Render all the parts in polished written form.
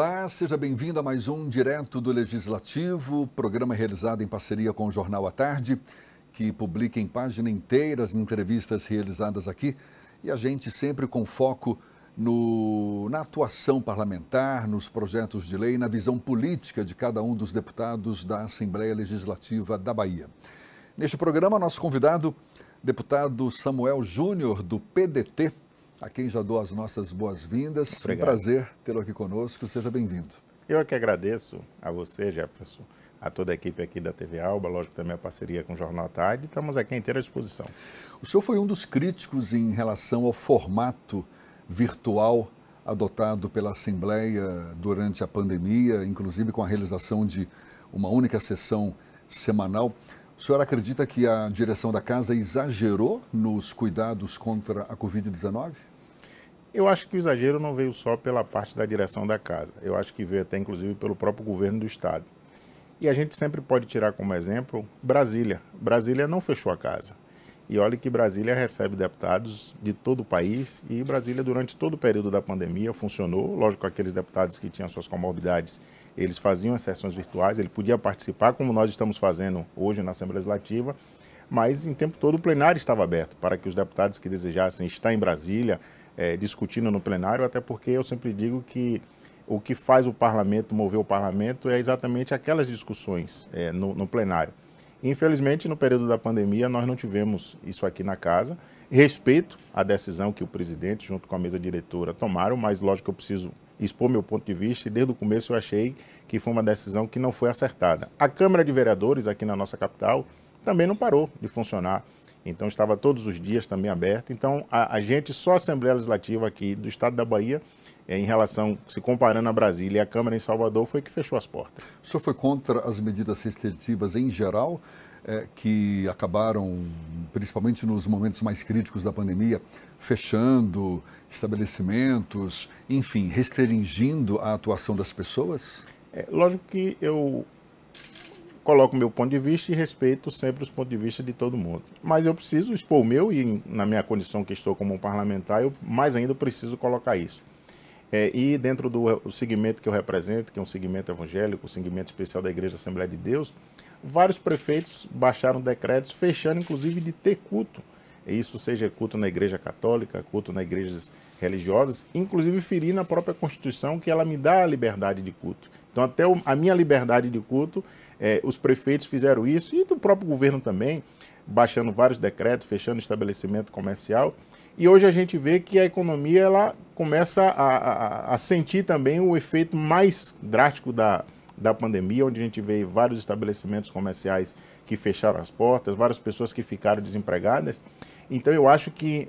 Olá, seja bem-vindo a mais um Direto do Legislativo, programa realizado em parceria com o Jornal à Tarde, que publica em página inteira as entrevistas realizadas aqui e a gente sempre com foco na atuação parlamentar, nos projetos de lei, na visão política de cada um dos deputados da Assembleia Legislativa da Bahia. Neste programa, nosso convidado, deputado Samuel Júnior, do PDT, a quem já dou as nossas boas-vindas. Um prazer tê-lo aqui conosco. Seja bem-vindo. Eu é que agradeço a você, Jefferson, a toda a equipe aqui da TV Alba, lógico também a parceria com o Jornal à Tarde. Estamos aqui à inteira disposição. O senhor foi um dos críticos em relação ao formato virtual adotado pela Assembleia durante a pandemia, inclusive com a realização de uma única sessão semanal. O senhor acredita que a direção da Casa exagerou nos cuidados contra a Covid-19? Eu acho que o exagero não veio só pela parte da direção da Casa. Eu acho que veio até, inclusive, pelo próprio governo do Estado. E a gente sempre pode tirar como exemplo Brasília. Brasília não fechou a Casa. E olha que Brasília recebe deputados de todo o país e Brasília, durante todo o período da pandemia, funcionou. Lógico, aqueles deputados que tinham suas comorbidades, eles faziam as sessões virtuais, ele podia participar, como nós estamos fazendo hoje na Assembleia Legislativa, mas em tempo todo o plenário estava aberto para que os deputados que desejassem estar em Brasília, discutindo no plenário, até porque eu sempre digo que o que faz o parlamento mover o parlamento é exatamente aquelas discussões no plenário. Infelizmente, no período da pandemia, nós não tivemos isso aqui na Casa. Respeito a decisão que o presidente, junto com a mesa diretora, tomaram, mas lógico que eu preciso expor meu ponto de vista e desde o começo eu achei que foi uma decisão que não foi acertada. A Câmara de Vereadores aqui na nossa capital também não parou de funcionar. Então estava todos os dias também aberto. Então a gente, só a Assembleia Legislativa aqui do Estado da Bahia, em relação, se comparando a Brasília e a Câmara em Salvador, foi que fechou as portas. O senhor foi contra as medidas restritivas em geral, que acabaram, principalmente nos momentos mais críticos da pandemia, fechando estabelecimentos, enfim, restringindo a atuação das pessoas? Lógico que eu coloco o meu ponto de vista e respeito sempre os pontos de vista de todo mundo. Mas eu preciso expor o meu e, na minha condição que estou como um parlamentar, eu mais ainda preciso colocar isso. E dentro do segmento que eu represento, que é um segmento evangélico, um segmento especial da Igreja Assembleia de Deus, vários prefeitos baixaram decretos fechando, inclusive, de ter culto. Isso seja culto na Igreja Católica, culto nas igrejas religiosas, inclusive ferindo a própria Constituição, que ela me dá a liberdade de culto. Então, até a minha liberdade de culto, os prefeitos fizeram isso, e do próprio governo também, baixando vários decretos, fechando estabelecimento comercial. E hoje a gente vê que a economia ela começa a sentir também o efeito mais drástico da pandemia, onde a gente vê vários estabelecimentos comerciais que fecharam as portas, várias pessoas que ficaram desempregadas. Então eu acho que,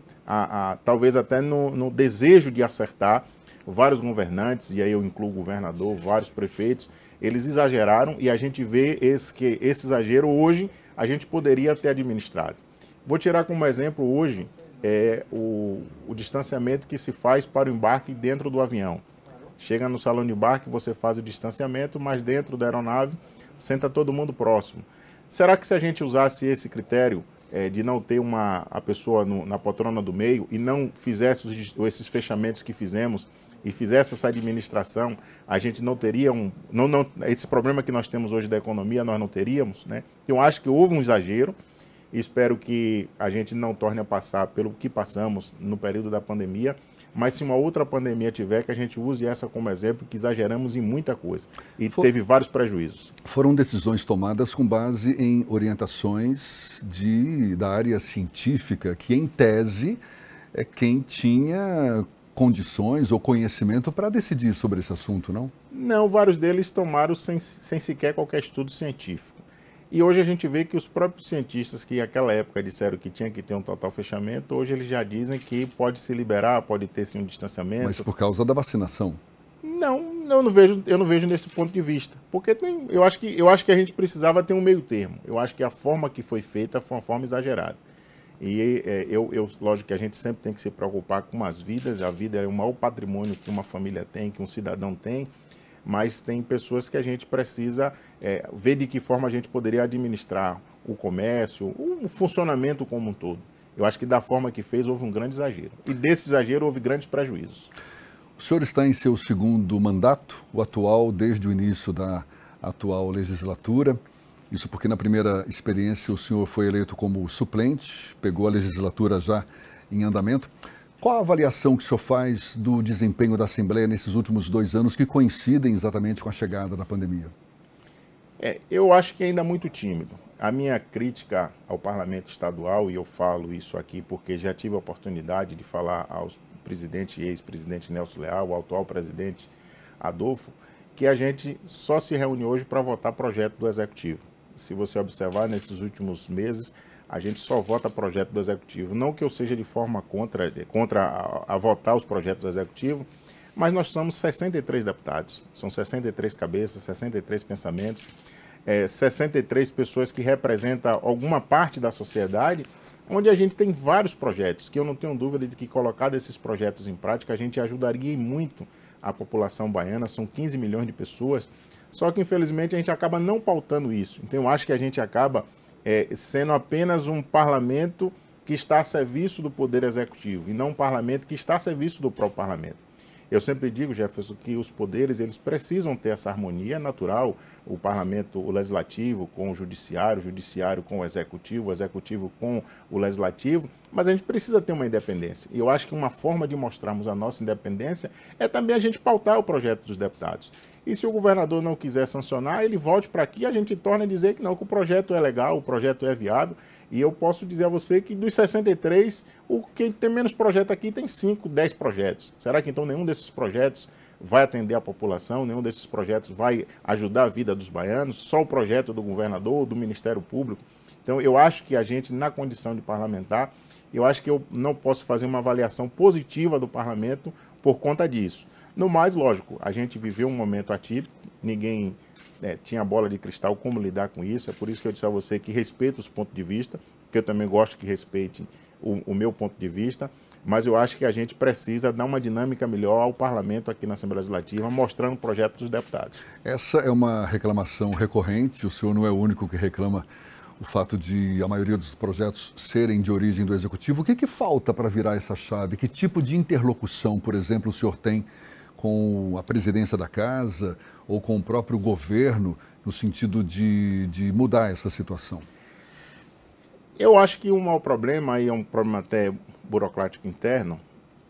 talvez até no desejo de acertar, vários governantes, e aí eu incluo o governador, vários prefeitos, eles exageraram e a gente vê que esse exagero hoje a gente poderia ter administrado. Vou tirar como exemplo hoje o distanciamento que se faz para o embarque dentro do avião. Chega no salão de embarque, você faz o distanciamento, mas dentro da aeronave senta todo mundo próximo. Será que se a gente usasse esse critério de não ter a pessoa na poltrona do meio e não fizesse esses fechamentos que fizemos e fizesse essa administração, a gente não teria esse problema que nós temos hoje da economia, nós não teríamos, né? Eu acho que houve um exagero. Espero que a gente não torne a passar pelo que passamos no período da pandemia, mas se uma outra pandemia tiver, que a gente use essa como exemplo, que exageramos em muita coisa e teve vários prejuízos. Foram decisões tomadas com base em orientações da área científica, que em tese é quem tinha condições ou conhecimento para decidir sobre esse assunto, não? Não, vários deles tomaram sem sequer qualquer estudo científico. E hoje a gente vê que os próprios cientistas que naquela época disseram que tinha que ter um total fechamento, hoje eles já dizem que pode se liberar, pode ter sim um distanciamento. Mas por causa da vacinação? Não, eu não vejo nesse ponto de vista. Porque eu acho que a gente precisava ter um meio termo. Eu acho que a forma que foi feita foi uma forma exagerada. E lógico que a gente sempre tem que se preocupar com as vidas. A vida é o maior patrimônio que uma família tem, que um cidadão tem. Mas tem pessoas que a gente precisa ver de que forma a gente poderia administrar o comércio, o funcionamento como um todo. Eu acho que da forma que fez houve um grande exagero. E desse exagero houve grandes prejuízos. O O senhor está em seu segundo mandato, o atual desde o início da atual legislatura. Isso porque na primeira experiência o senhor foi eleito como suplente, pegou a legislatura já em andamento. Qual a avaliação que o senhor faz do desempenho da Assembleia nesses últimos 2 anos que coincidem exatamente com a chegada da pandemia? Eu acho que ainda é muito tímido. A minha crítica ao Parlamento Estadual, e eu falo isso aqui porque já tive a oportunidade de falar aos presidente e ex-presidente Nelson Leal, ao atual presidente Adolfo, que a gente só se reúne hoje para votar projeto do Executivo. Se você observar, nesses últimos meses, a gente só vota projeto do Executivo. Não que eu seja de forma contra a votar os projetos do Executivo, mas nós somos 63 deputados, são 63 cabeças, 63 pensamentos, 63 pessoas que representam alguma parte da sociedade, onde a gente tem vários projetos, que eu não tenho dúvida de que colocar esses projetos em prática, a gente ajudaria muito a população baiana, são 15 milhões de pessoas, só que infelizmente a gente acaba não pautando isso. Então eu acho que a gente acaba sendo apenas um parlamento que está a serviço do Poder Executivo, e não um parlamento que está a serviço do próprio parlamento. Eu sempre digo, Jefferson, que os poderes eles precisam ter essa harmonia natural, o parlamento, o legislativo com o judiciário com o executivo com o legislativo, mas a gente precisa ter uma independência. E eu acho que uma forma de mostrarmos a nossa independência é também a gente pautar o projeto dos deputados. E se o governador não quiser sancionar, ele volte para aqui e a gente torna a dizer que não, que o projeto é legal, o projeto é viável. E eu posso dizer a você que dos 63, o que tem menos projeto aqui tem 5, 10 projetos. Será que então nenhum desses projetos vai atender a população, nenhum desses projetos vai ajudar a vida dos baianos? Só o projeto do governador, do Ministério Público? Então eu acho que a gente, na condição de parlamentar, eu acho que eu não posso fazer uma avaliação positiva do parlamento por conta disso. No mais, lógico, a gente viveu um momento atípico, ninguém tinha bola de cristal como lidar com isso, é por isso que eu disse a você que respeito os pontos de vista, que eu também gosto que respeite o meu ponto de vista, mas eu acho que a gente precisa dar uma dinâmica melhor ao parlamento aqui na Assembleia Legislativa, mostrando o projeto dos deputados. Essa é uma reclamação recorrente, o senhor não é o único que reclama o fato de a maioria dos projetos serem de origem do Executivo. O que falta para virar essa chave? Que tipo de interlocução, por exemplo, o senhor tem com a presidência da casa ou com o próprio governo no sentido de mudar essa situação? Eu acho que o maior problema, aí é um problema até burocrático interno,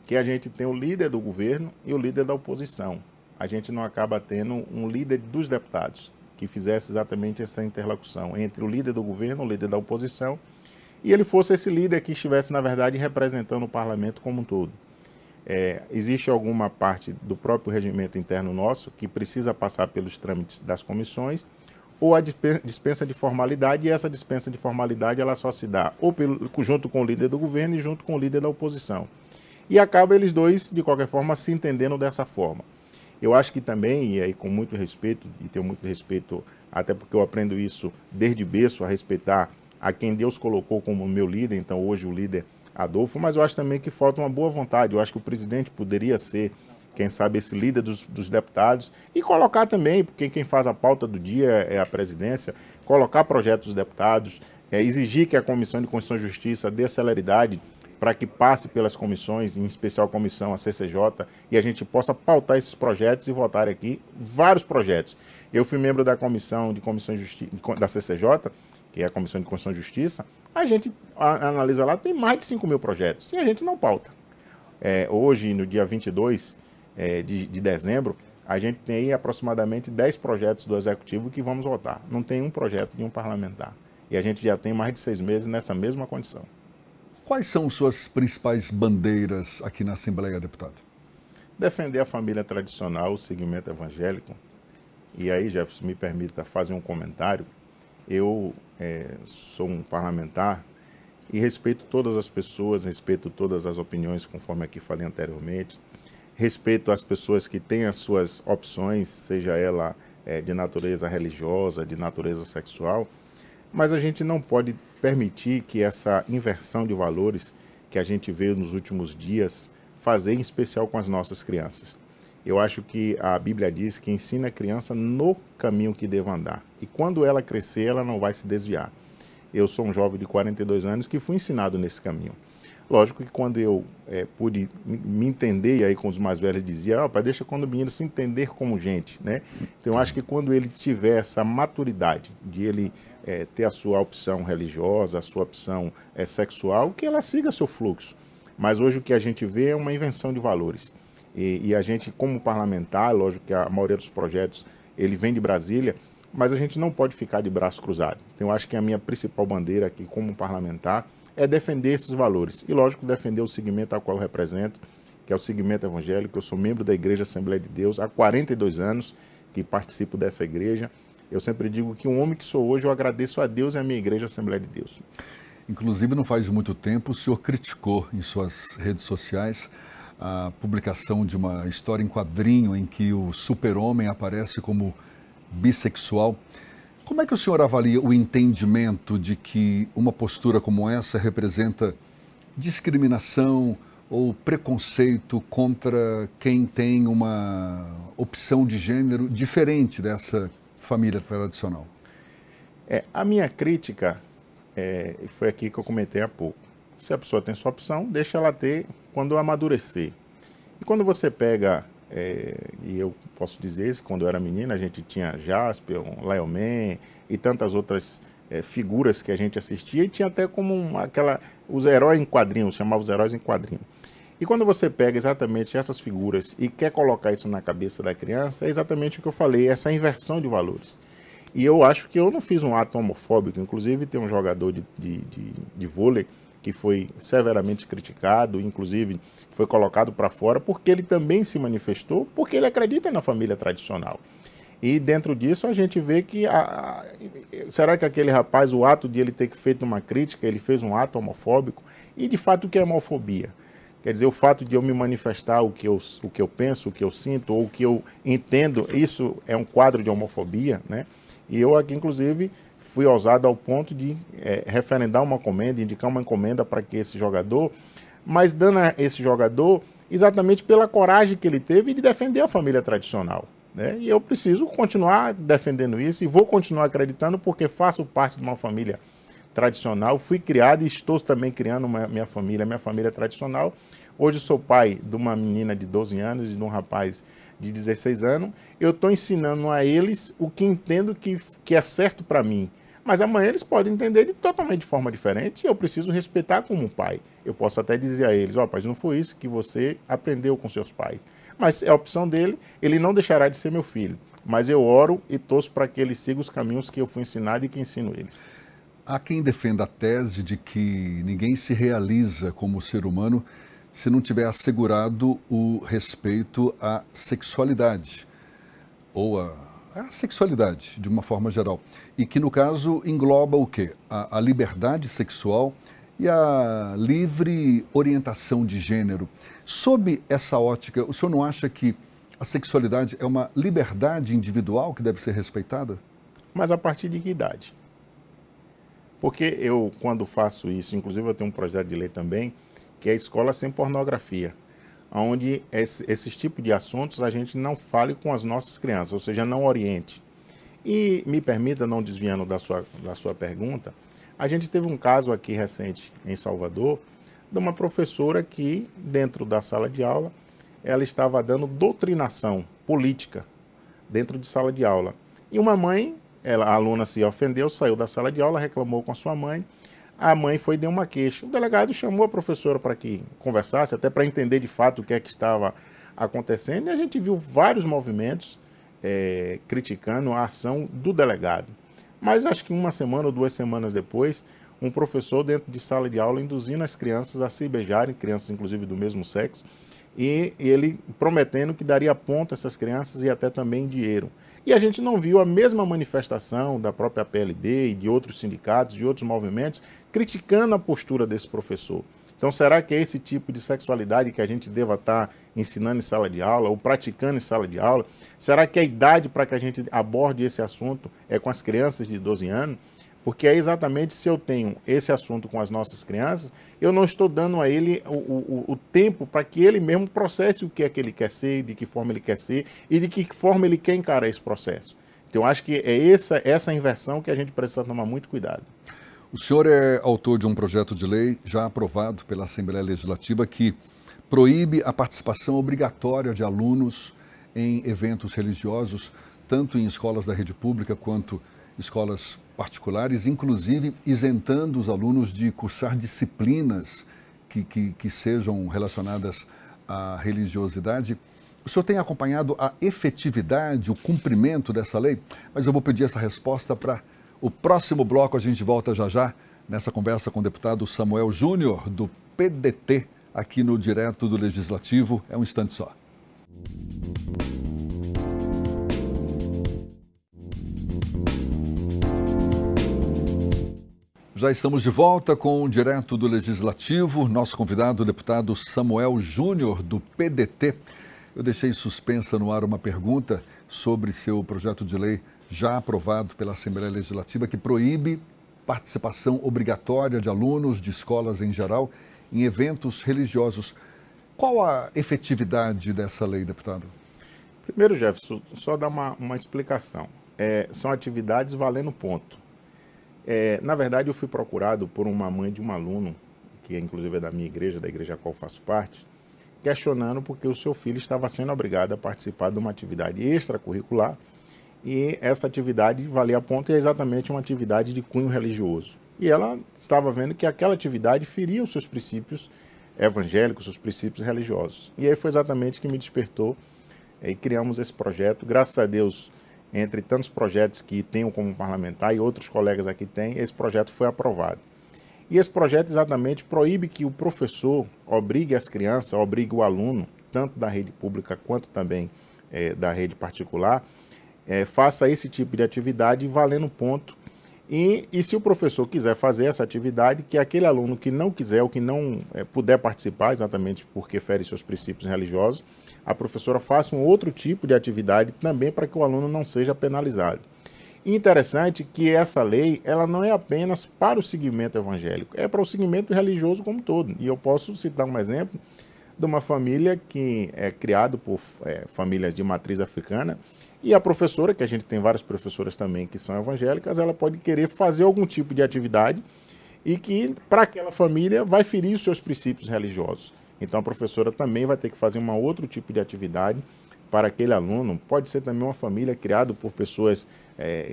que a gente tem o líder do governo e o líder da oposição. A gente não acaba tendo um líder dos deputados que fizesse exatamente essa interlocução entre o líder do governo, o líder da oposição, e ele fosse esse líder que estivesse, na verdade, representando o parlamento como um todo. Existe alguma parte do próprio regimento interno nosso que precisa passar pelos trâmites das comissões ou a dispensa de formalidade, e essa dispensa de formalidade ela só se dá ou junto com o líder do governo e junto com o líder da oposição. E acaba eles dois, de qualquer forma, se entendendo dessa forma. Eu acho que também, e aí com muito respeito, e tenho muito respeito, até porque eu aprendo isso desde berço, a respeitar a quem Deus colocou como meu líder, então hoje o líder Adolfo, mas eu acho também que falta uma boa vontade. Eu acho que o presidente poderia ser, quem sabe, esse líder dos deputados e colocar também, porque quem faz a pauta do dia é a presidência, colocar projetos dos deputados, exigir que a Comissão de Constituição e Justiça dê celeridade para que passe pelas comissões, em especial a comissão, a CCJ, e a gente possa pautar esses projetos e votar aqui vários projetos. Eu fui membro da Comissão de Constituição e Justiça, da CCJ, que é a Comissão de Constituição e Justiça, a gente analisa lá, tem mais de 5 mil projetos, e a gente não pauta. Hoje, no dia 22 de dezembro, a gente tem aí aproximadamente 10 projetos do Executivo que vamos votar. Não tem um projeto de um parlamentar. E a gente já tem mais de 6 meses nessa mesma condição. Quais são suas principais bandeiras aqui na Assembleia, deputado? Defender a família tradicional, o segmento evangélico. E aí, Jefferson, me permita fazer um comentário. Eu sou um parlamentar e respeito todas as pessoas, respeito todas as opiniões, conforme aqui falei anteriormente. Respeito as pessoas que têm as suas opções, seja ela de natureza religiosa, de natureza sexual, mas a gente não pode permitir que essa inversão de valores que a gente vê nos últimos dias fazer, em especial com as nossas crianças. Eu acho que a Bíblia diz que ensina a criança no caminho que deva andar. E quando ela crescer, ela não vai se desviar. Eu sou um jovem de 42 anos que fui ensinado nesse caminho. Lógico que quando eu pude me entender, e aí com os mais velhos dizia, pai, deixa quando o menino se entender como gente, né? Então eu acho que quando ele tiver essa maturidade de ele ter a sua opção religiosa, a sua opção sexual, que ela siga seu fluxo. Mas hoje o que a gente vê é uma invenção de valores. E a gente, como parlamentar, lógico que a maioria dos projetos ele vem de Brasília, mas a gente não pode ficar de braço cruzado. Então eu acho que a minha principal bandeira aqui como parlamentar é defender esses valores. E, lógico, defender o segmento ao qual eu represento, que é o segmento evangélico. Eu sou membro da Igreja Assembleia de Deus há 42 anos que participo dessa igreja. Eu sempre digo que um homem que sou hoje, eu agradeço a Deus e à minha Igreja Assembleia de Deus. Inclusive, não faz muito tempo, o senhor criticou em suas redes sociais a publicação de uma história em quadrinho em que o super-homem aparece como bissexual. Como é que o senhor avalia o entendimento de que uma postura como essa representa discriminação ou preconceito contra quem tem uma opção de gênero diferente dessa família tradicional? A minha crítica foi aqui que eu comentei há pouco. Se a pessoa tem sua opção, deixa ela ter quando amadurecer. E quando você pega, e eu posso dizer isso, quando eu era menina, a gente tinha Jasper, Lion Man e tantas outras figuras que a gente assistia, e tinha até como os heróis em quadrinhos, chamava os heróis em quadrinhos. E quando você pega exatamente essas figuras e quer colocar isso na cabeça da criança, é exatamente o que eu falei, essa inversão de valores. E eu acho que eu não fiz um ato homofóbico, inclusive tem um jogador de vôlei que foi severamente criticado, inclusive foi colocado para fora, porque ele também se manifestou, porque ele acredita na família tradicional. E dentro disso a gente vê que, será que aquele rapaz, o ato de ele ter feito uma crítica, ele fez um ato homofóbico? E de fato o que é homofobia? Quer dizer, o fato de eu me manifestar o que eu penso, o que eu sinto, ou o que eu entendo, isso é um quadro de homofobia, né? E eu aqui, inclusive, fui ousado ao ponto de referendar uma encomenda, indicar uma encomenda para que esse jogador, mas dando a esse jogador exatamente pela coragem que ele teve de defender a família tradicional, né? E eu preciso continuar defendendo isso e vou continuar acreditando porque faço parte de uma família tradicional, fui criado e estou também criando minha família tradicional. Hoje sou pai de uma menina de 12 anos e de um rapaz de 16 anos. Eu estou ensinando a eles o que entendo que é certo para mim. Mas amanhã eles podem entender totalmente de forma diferente e eu preciso respeitar como pai. Eu posso até dizer a eles, rapaz, não foi isso que você aprendeu com seus pais. Mas é a opção dele, ele não deixará de ser meu filho. Mas eu oro e torço para que ele siga os caminhos que eu fui ensinado e que ensino eles. Há quem defenda a tese de que ninguém se realiza como ser humano se não tiver assegurado o respeito à sexualidade, ou à sexualidade, de uma forma geral. E que, no caso, engloba o quê? A liberdade sexual e a livre orientação de gênero. Sob essa ótica, o senhor não acha que a sexualidade é uma liberdade individual que deve ser respeitada? Mas a partir de que idade? Porque eu, quando faço isso, inclusive eu tenho um projeto de lei também, que é a Escola Sem Pornografia, onde esses tipos de assuntos a gente não fale com as nossas crianças, ou seja, não oriente. E me permita, não desviando da sua pergunta, a gente teve um caso aqui recente em Salvador, de uma professora que, dentro da sala de aula, ela estava dando doutrinação política dentro de sala de aula. E uma mãe, a aluna se ofendeu, saiu da sala de aula, reclamou com a sua mãe, a mãe foi e deu uma queixa. O delegado chamou a professora para que conversasse, até para entender de fato o que é que estava acontecendo, e a gente viu vários movimentos criticando a ação do delegado. Mas acho que uma semana ou 2 semanas depois, um professor dentro de sala de aula induzindo as crianças a se beijarem, crianças inclusive do mesmo sexo, e ele prometendo que daria ponto a essas crianças e até também dinheiro. E a gente não viu a mesma manifestação da própria PLB e de outros sindicatos, de outros movimentos, criticando a postura desse professor. Então, será que é esse tipo de sexualidade que a gente deva estar ensinando em sala de aula ou praticando em sala de aula? Será que a idade para que a gente aborde esse assunto é com as crianças de 12 anos? Porque é exatamente se eu tenho esse assunto com as nossas crianças, eu não estou dando a ele o tempo para que ele mesmo processe o que é que ele quer ser, de que forma ele quer ser e de que forma ele quer encarar esse processo. Então, eu acho que é essa inversão que a gente precisa tomar muito cuidado. O senhor é autor de um projeto de lei já aprovado pela Assembleia Legislativa que proíbe a participação obrigatória de alunos em eventos religiosos, tanto em escolas da rede pública quanto escolas particulares, inclusive isentando os alunos de cursar disciplinas que sejam relacionadas à religiosidade. O senhor tem acompanhado a efetividade, o cumprimento dessa lei? Mas eu vou pedir essa resposta para o próximo bloco. A gente volta já já nessa conversa com o deputado Samuel Júnior, do PDT, aqui no Direto do Legislativo. É um instante só. Já estamos de volta com o Direto do Legislativo. Nosso convidado, o deputado Samuel Júnior, do PDT. Eu deixei suspensa no ar uma pergunta sobre seu projeto de lei já aprovado pela Assembleia Legislativa que proíbe participação obrigatória de alunos de escolas em geral em eventos religiosos. Qual a efetividade dessa lei, deputado? Primeiro, Jefferson, só dar uma explicação. São atividades valendo ponto. Na verdade, eu fui procurado por uma mãe de um aluno, que inclusive é da minha igreja, da igreja a qual faço parte, questionando porque o seu filho estava sendo obrigado a participar de uma atividade extracurricular e essa atividade valia ponto e é exatamente uma atividade de cunho religioso. E ela estava vendo que aquela atividade feria os seus princípios evangélicos, os seus princípios religiosos. E aí foi exatamente que me despertou e criamos esse projeto. Graças a Deus, entre tantos projetos que tenho como parlamentar e outros colegas aqui têm, esse projeto foi aprovado. E esse projeto exatamente proíbe que o professor obrigue as crianças, obrigue o aluno, tanto da rede pública quanto também da rede particular, faça esse tipo de atividade valendo ponto. E se o professor quiser fazer essa atividade, que aquele aluno que não quiser ou que não puder participar, exatamente porque fere seus princípios religiosos, a professora faça um outro tipo de atividade também para que o aluno não seja penalizado. E interessante que essa lei, ela não é apenas para o segmento evangélico, é para o segmento religioso como um todo. E eu posso citar um exemplo de uma família que é criada por famílias de matriz africana, e a professora, que a gente tem várias professoras também que são evangélicas, ela pode querer fazer algum tipo de atividade e que para aquela família vai ferir os seus princípios religiosos. Então a professora também vai ter que fazer um outro tipo de atividade para aquele aluno. Pode ser também uma família criada por pessoas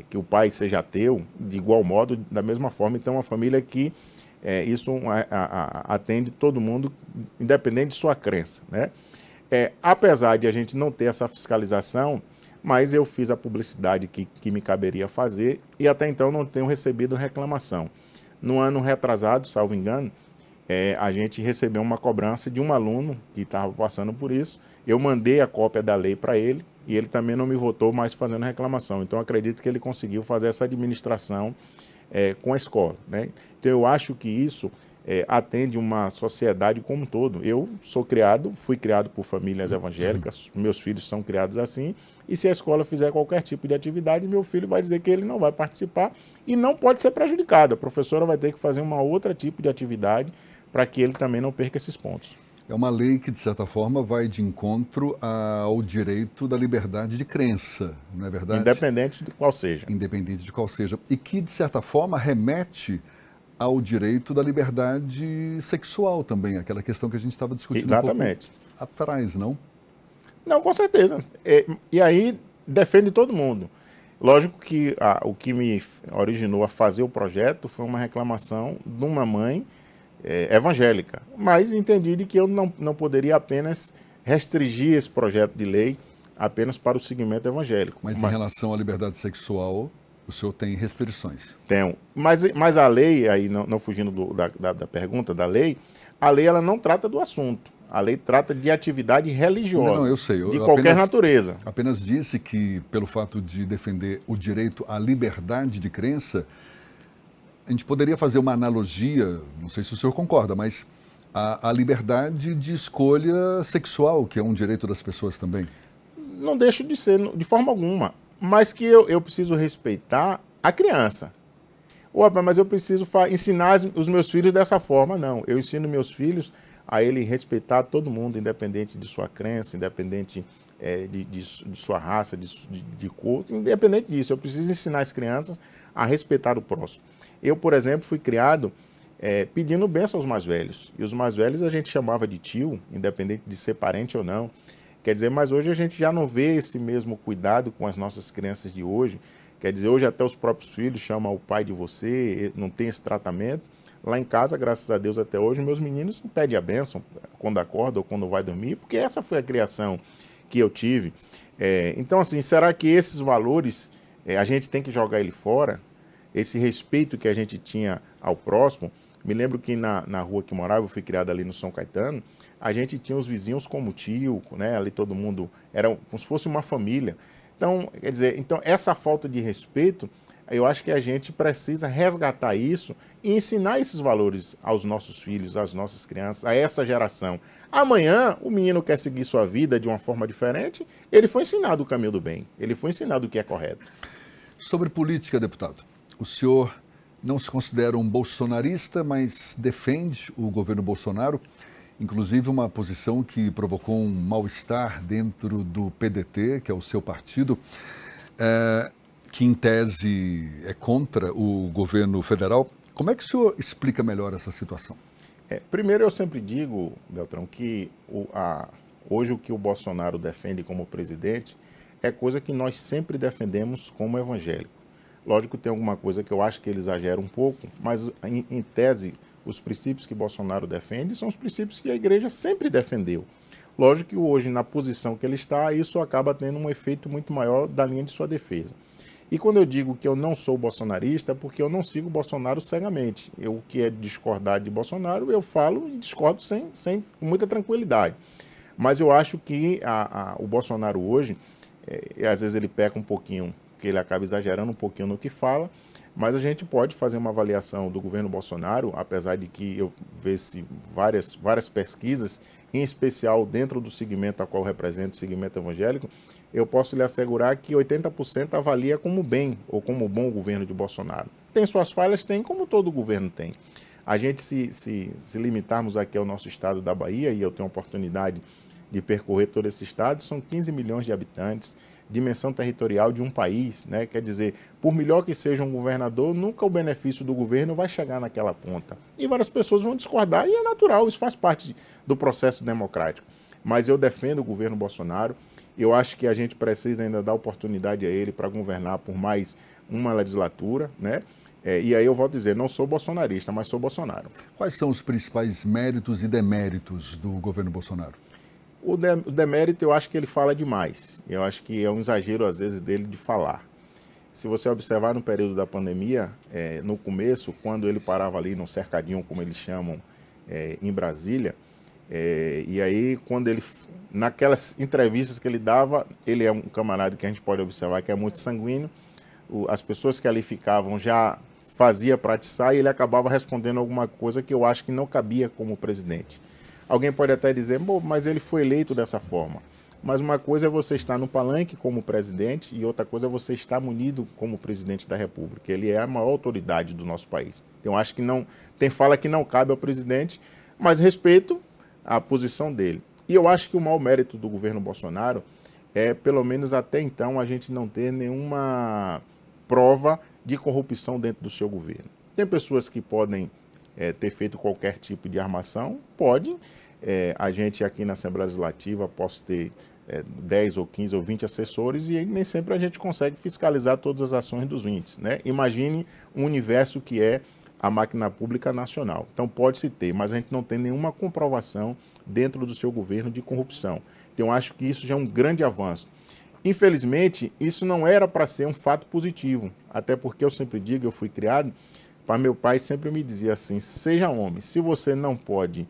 que o pai seja ateu, de igual modo, da mesma forma. Então uma família que isso atende todo mundo, independente de sua crença, né? Apesar de a gente não ter essa fiscalização, mas eu fiz a publicidade que me caberia fazer e até então não tenho recebido reclamação. No ano retrasado, salvo engano, a gente recebeu uma cobrança de um aluno que estava passando por isso. Eu mandei a cópia da lei para ele e ele também não me votou mais fazendo reclamação. Então, acredito que ele conseguiu fazer essa administração com a escola, né? Então, eu acho que isso atende uma sociedade como um todo. Eu fui criado por famílias evangélicas, meus filhos são criados assim, e se a escola fizer qualquer tipo de atividade, meu filho vai dizer que ele não vai participar e não pode ser prejudicado. A professora vai ter que fazer uma outra tipo de atividade para que ele também não perca esses pontos. É uma lei que, de certa forma, vai de encontro ao direito da liberdade de crença, não é verdade? Independente de qual seja. Independente de qual seja. E que, de certa forma, remete ao direito da liberdade sexual também, aquela questão que a gente estava discutindo exatamente. Um pouco atrás, não? Não, com certeza. E aí defende todo mundo. Lógico que o que me originou a fazer o projeto foi uma reclamação de uma mãe evangélica, mas entendi de que eu não poderia apenas restringir esse projeto de lei apenas para o segmento evangélico. Mas em relação à liberdade sexual, o senhor tem restrições? Tenho. Mas a lei, aí não fugindo da pergunta da lei, a lei ela não trata do assunto. A lei trata de atividade religiosa, não, eu sei. de qualquer natureza. Apenas disse que, pelo fato de defender o direito à liberdade de crença, a gente poderia fazer uma analogia, não sei se o senhor concorda, mas a liberdade de escolha sexual, que é um direito das pessoas também. Não deixo de ser, de forma alguma, mas que eu preciso respeitar a criança. Mas eu preciso ensinar os meus filhos dessa forma, não. Eu ensino meus filhos a ele respeitar todo mundo, independente de sua crença, independente de sua raça, de cor, independente disso. Eu preciso ensinar as crianças a respeitar o próximo. Eu, por exemplo, fui criado pedindo bênção aos mais velhos. E os mais velhos a gente chamava de tio, independente de ser parente ou não. Quer dizer, mas hoje a gente já não vê esse mesmo cuidado com as nossas crianças de hoje. Quer dizer, hoje até os próprios filhos chamam o pai de você, não tem esse tratamento. Lá em casa, graças a Deus, até hoje, meus meninos não pedem a bênção quando acorda ou quando vai dormir, porque essa foi a criação que eu tive. Então, assim, será que esses valores a gente tem que jogar ele fora? Esse respeito que a gente tinha ao próximo. Me lembro que na rua que morava, eu fui criado ali no São Caetano, a gente tinha os vizinhos como tio, né? Ali todo mundo era como se fosse uma família. Então, quer dizer, essa falta de respeito, eu acho que a gente precisa resgatar isso e ensinar esses valores aos nossos filhos, às nossas crianças, a essa geração. Amanhã, o menino quer seguir sua vida de uma forma diferente, ele foi ensinado o caminho do bem, ele foi ensinado o que é correto. Sobre política, deputado, o senhor não se considera um bolsonarista, mas defende o governo Bolsonaro, inclusive uma posição que provocou um mal-estar dentro do PDT, que é o seu partido, que em tese é contra o governo federal. Como é que o senhor explica melhor essa situação? Primeiro, eu sempre digo, Beltrão, que hoje o que o Bolsonaro defende como presidente é coisa que nós sempre defendemos como evangélico. Lógico que tem alguma coisa que eu acho que ele exagera um pouco, mas em tese, os princípios que Bolsonaro defende são os princípios que a igreja sempre defendeu. Lógico que hoje, na posição que ele está, isso acaba tendo um efeito muito maior da linha de sua defesa. E quando eu digo que eu não sou bolsonarista, é porque eu não sigo Bolsonaro cegamente. O que é discordar de Bolsonaro, eu falo e discordo com muita tranquilidade. Mas eu acho que o Bolsonaro hoje, às vezes ele peca um pouquinho, porque ele acaba exagerando um pouquinho no que fala, mas a gente pode fazer uma avaliação do governo Bolsonaro, apesar de que eu vejo várias pesquisas, em especial dentro do segmento a qual eu represento, o segmento evangélico, eu posso lhe assegurar que 80% avalia como bem ou como bom o governo de Bolsonaro. Tem suas falhas? Tem, como todo governo tem. A gente, se limitarmos aqui ao nosso estado da Bahia, e eu tenho a oportunidade de percorrer todo esse estado, são 15 milhões de habitantes, dimensão territorial de um país, né? Quer dizer, por melhor que seja um governador, nunca o benefício do governo vai chegar naquela ponta. E várias pessoas vão discordar, e é natural, isso faz parte do processo democrático. Mas eu defendo o governo Bolsonaro, eu acho que a gente precisa ainda dar oportunidade a ele para governar por mais uma legislatura, né? E aí eu volto a dizer, não sou bolsonarista, mas sou Bolsonaro. Quais são os principais méritos e deméritos do governo Bolsonaro? O demérito, eu acho que ele fala demais. Eu acho que é um exagero, às vezes, dele de falar. Se você observar no período da pandemia, no começo, quando ele parava ali no cercadinho, como eles chamam, em Brasília, e aí, quando ele, naquelas entrevistas que ele dava, ele é um camarada que a gente pode observar que é muito sanguíneo, as pessoas que ali ficavam já fazia para atiçar e ele acabava respondendo alguma coisa que eu acho que não cabia como presidente. Alguém pode até dizer, mas ele foi eleito dessa forma. Mas uma coisa é você estar no palanque como presidente e outra coisa é você estar munido como presidente da República. Ele é a maior autoridade do nosso país. Então, acho que não tem fala que não cabe ao presidente, mas respeito a posição dele. E eu acho que o maior mérito do governo Bolsonaro é, pelo menos até então, a gente não ter nenhuma prova de corrupção dentro do seu governo. Tem pessoas que podem ter feito qualquer tipo de armação, pode. A gente aqui na Assembleia Legislativa posso ter 10 ou 15 ou 20 assessores e nem sempre a gente consegue fiscalizar todas as ações dos 20, né? Imagine um universo que é a máquina pública nacional. Então pode-se ter, mas a gente não tem nenhuma comprovação dentro do seu governo de corrupção. Então acho que isso já é um grande avanço. Infelizmente, isso não era para ser um fato positivo, até porque eu sempre digo, eu fui criado, meu pai sempre me dizia assim, seja homem, se você não pode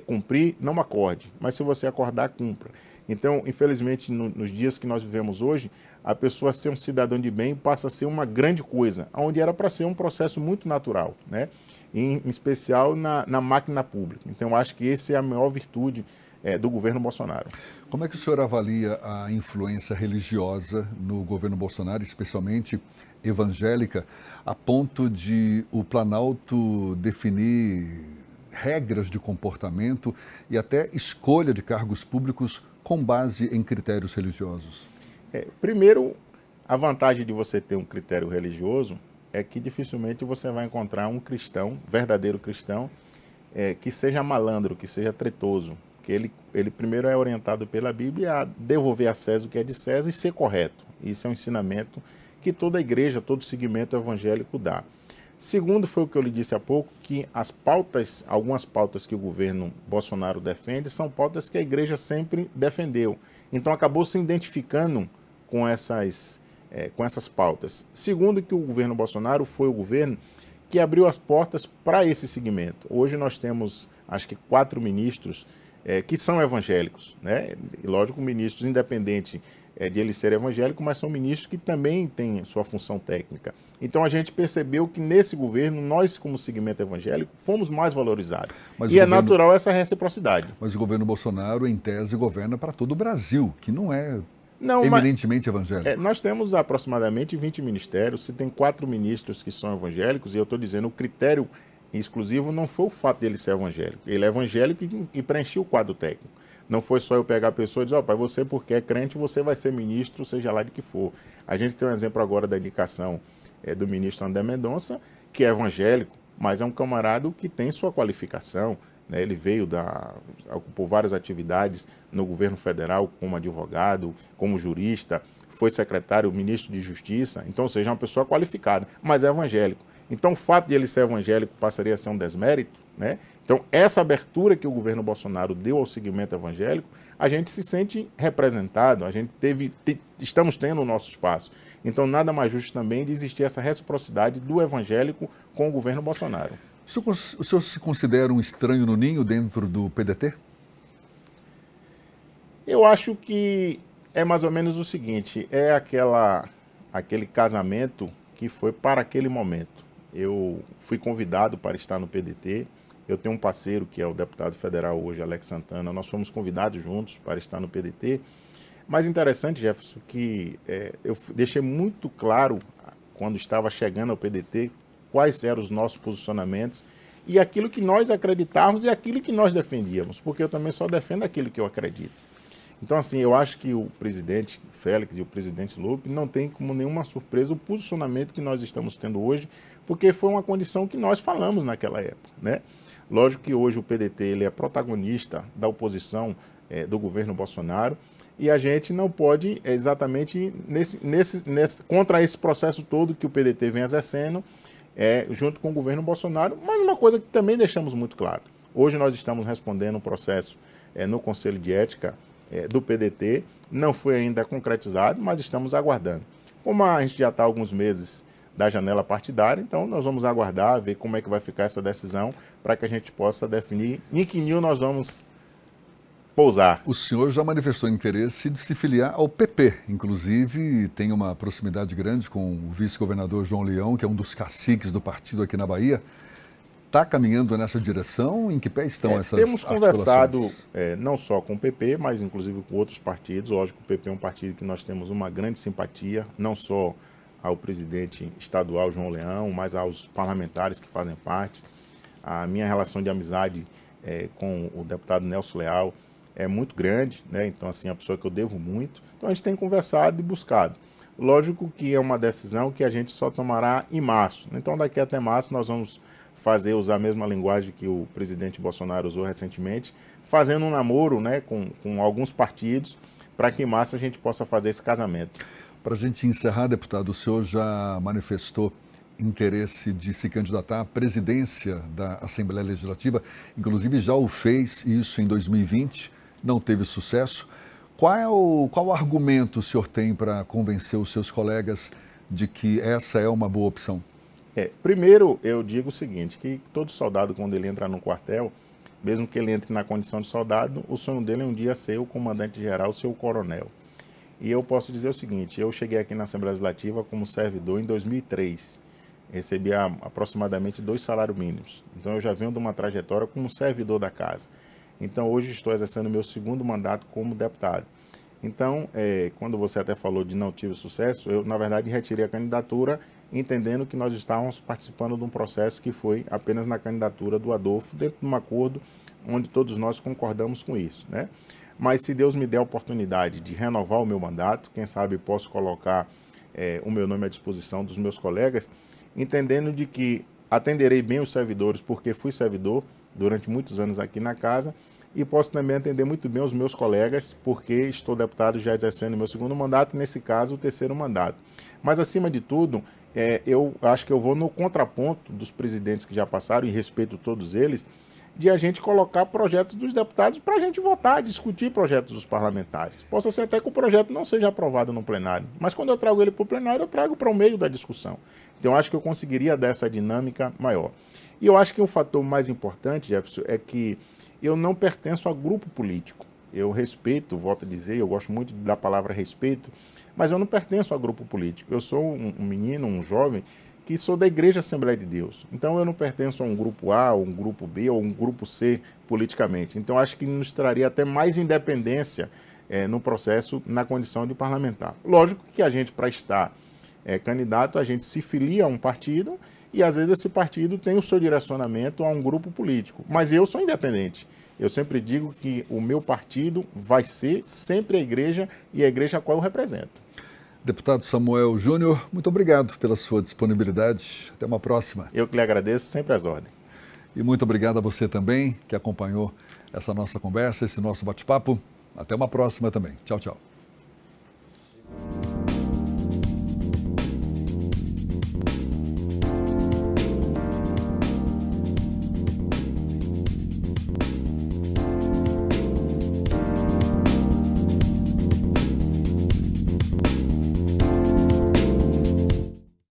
cumprir, não acorde, mas se você acordar, cumpra. Então, infelizmente, nos dias que nós vivemos hoje, a pessoa ser um cidadão de bem passa a ser uma grande coisa, onde era para ser um processo muito natural, né? Em especial na máquina pública. Então, acho que essa é a maior virtude do governo Bolsonaro. Como é que o senhor avalia a influência religiosa no governo Bolsonaro, especialmente evangélica, a ponto de o Planalto definir regras de comportamento e até escolha de cargos públicos com base em critérios religiosos? Primeiro, a vantagem de você ter um critério religioso é que dificilmente você vai encontrar um cristão, verdadeiro cristão, que seja malandro, que seja tretoso. Que ele primeiro é orientado pela Bíblia a devolver a César o que é de César e ser correto. Isso é um ensinamento que toda igreja, todo segmento evangélico dá. Segundo, foi o que eu lhe disse há pouco, que as pautas, algumas pautas que o governo Bolsonaro defende, são pautas que a igreja sempre defendeu. Então acabou se identificando com essas pautas. Segundo, que o governo Bolsonaro foi o governo que abriu as portas para esse segmento. Hoje nós temos, acho que 4 ministros que são evangélicos, né? E, lógico, ministros independentes de ele ser evangélico, mas são ministros que também têm sua função técnica. Então a gente percebeu que nesse governo, nós como segmento evangélico, fomos mais valorizados. E é natural essa reciprocidade. Mas o governo Bolsonaro, em tese, governa para todo o Brasil, que não é eminentemente evangélico. Nós temos aproximadamente 20 ministérios, se tem 4 ministros que são evangélicos, e eu estou dizendo, o critério exclusivo não foi o fato dele ser evangélico. Ele é evangélico e preencheu o quadro técnico. Não foi só eu pegar a pessoa e dizer, pai, você porque é crente, você vai ser ministro, seja lá de que for. A gente tem um exemplo agora da indicação do ministro André Mendonça, que é evangélico, mas é um camarada que tem sua qualificação, né? Ele veio ocupou várias atividades no governo federal como advogado, como jurista, foi secretário, ministro de Justiça, então, ou seja, é uma pessoa qualificada, mas é evangélico. Então, o fato de ele ser evangélico passaria a ser um desmérito, né? Então, essa abertura que o governo Bolsonaro deu ao segmento evangélico, a gente se sente representado, a gente estamos tendo o nosso espaço. Então, nada mais justo também de existir essa reciprocidade do evangélico com o governo Bolsonaro. O senhor se considera um estranho no ninho dentro do PDT? Eu acho que é mais ou menos o seguinte, aquele casamento que foi para aquele momento. Eu fui convidado para estar no PDT, eu tenho um parceiro que é o deputado federal hoje, Alex Santana, nós fomos convidados juntos para estar no PDT. Mas interessante, Jefferson, que eu deixei muito claro, quando estava chegando ao PDT, quais eram os nossos posicionamentos e aquilo que nós acreditávamos e aquilo que nós defendíamos, porque eu também só defendo aquilo que eu acredito. Então, assim, eu acho que o presidente Félix e o presidente Lupe não tem como nenhuma surpresa o posicionamento que nós estamos tendo hoje, porque foi uma condição que nós falamos naquela época, né? Lógico que hoje o PDT ele é protagonista da oposição do governo Bolsonaro e a gente não pode exatamente contra esse processo todo que o PDT vem exercendo junto com o governo Bolsonaro, mas uma coisa que também deixamos muito claro. Hoje nós estamos respondendo um processo no Conselho de Ética do PDT, não foi ainda concretizado, mas estamos aguardando. Como a gente já está há alguns meses da janela partidária, então nós vamos aguardar, ver como é que vai ficar essa decisão, para que a gente possa definir em que ninho nós vamos pousar. O senhor já manifestou interesse de se filiar ao PP, inclusive tem uma proximidade grande com o vice-governador João Leão, que é um dos caciques do partido aqui na Bahia. Está caminhando nessa direção? Em que pé estão essas Temos conversado articulações? Não só com o PP, mas inclusive com outros partidos. Lógico que o PP é um partido que nós temos uma grande simpatia, não só ao presidente estadual João Leão, mas aos parlamentares que fazem parte. A minha relação de amizade com o deputado Nelson Leal é muito grande, né? Então, assim, é uma pessoa que eu devo muito. Então, a gente tem conversado e buscado. Lógico que é uma decisão que a gente só tomará em março. Então, daqui até março, nós vamos usar a mesma linguagem que o presidente Bolsonaro usou recentemente, fazendo um namoro, né, com alguns partidos, para que em março a gente possa fazer esse casamento. Para a gente encerrar, deputado, o senhor já manifestou interesse de se candidatar à presidência da Assembleia Legislativa, inclusive já o fez isso em 2020, não teve sucesso. Qual argumento o senhor tem para convencer os seus colegas de que essa é uma boa opção? Primeiro, eu digo o seguinte, que todo soldado, quando ele entra no quartel, mesmo que ele entre na condição de soldado, o sonho dele é um dia ser o comandante-geral, ser o coronel. E eu posso dizer o seguinte, eu cheguei aqui na Assembleia Legislativa como servidor em 2003, recebia aproximadamente 2 salários mínimos. Então eu já venho de uma trajetória como servidor da casa. Então hoje estou exercendo meu 2º mandato como deputado. Então, quando você até falou de não tive sucesso, eu na verdade retirei a candidatura entendendo que nós estávamos participando de um processo que foi apenas na candidatura do Adolfo, dentro de um acordo onde todos nós concordamos com isso, né? Mas se Deus me der a oportunidade de renovar o meu mandato, quem sabe posso colocar o meu nome à disposição dos meus colegas, entendendo de que atenderei bem os servidores, porque fui servidor durante muitos anos aqui na casa, e posso também atender muito bem os meus colegas, porque estou deputado já exercendo meu segundo mandato, nesse caso o terceiro mandato. Mas, acima de tudo, eu acho que eu vou no contraponto dos presidentes que já passaram, e respeito todos eles, de a gente colocar projetos dos deputados para a gente votar, discutir projetos dos parlamentares. Possa ser até que o projeto não seja aprovado no plenário, mas quando eu trago ele para o plenário, eu trago para o meio da discussão. Então, eu acho que eu conseguiria dar essa dinâmica maior. E eu acho que o fator mais importante, Jefferson, é que eu não pertenço a grupo político. Eu respeito, volto a dizer, eu gosto muito da palavra respeito, mas eu não pertenço a grupo político. Eu sou um menino, um jovem, que sou da Igreja Assembleia de Deus. Então eu não pertenço a um grupo A, ou um grupo B, ou um grupo C politicamente. Então acho que nos traria até mais independência no processo, na condição de parlamentar. Lógico que a gente, para estar candidato, a gente se filia a um partido, e às vezes esse partido tem o seu direcionamento a um grupo político. Mas eu sou independente. Eu sempre digo que o meu partido vai ser sempre a igreja, e a igreja a qual eu represento. Deputado Samuel Júnior, muito obrigado pela sua disponibilidade. Até uma próxima. Eu que lhe agradeço, sempre às ordens. E muito obrigado a você também que acompanhou essa nossa conversa, esse nosso bate-papo. Até uma próxima também. Tchau, tchau.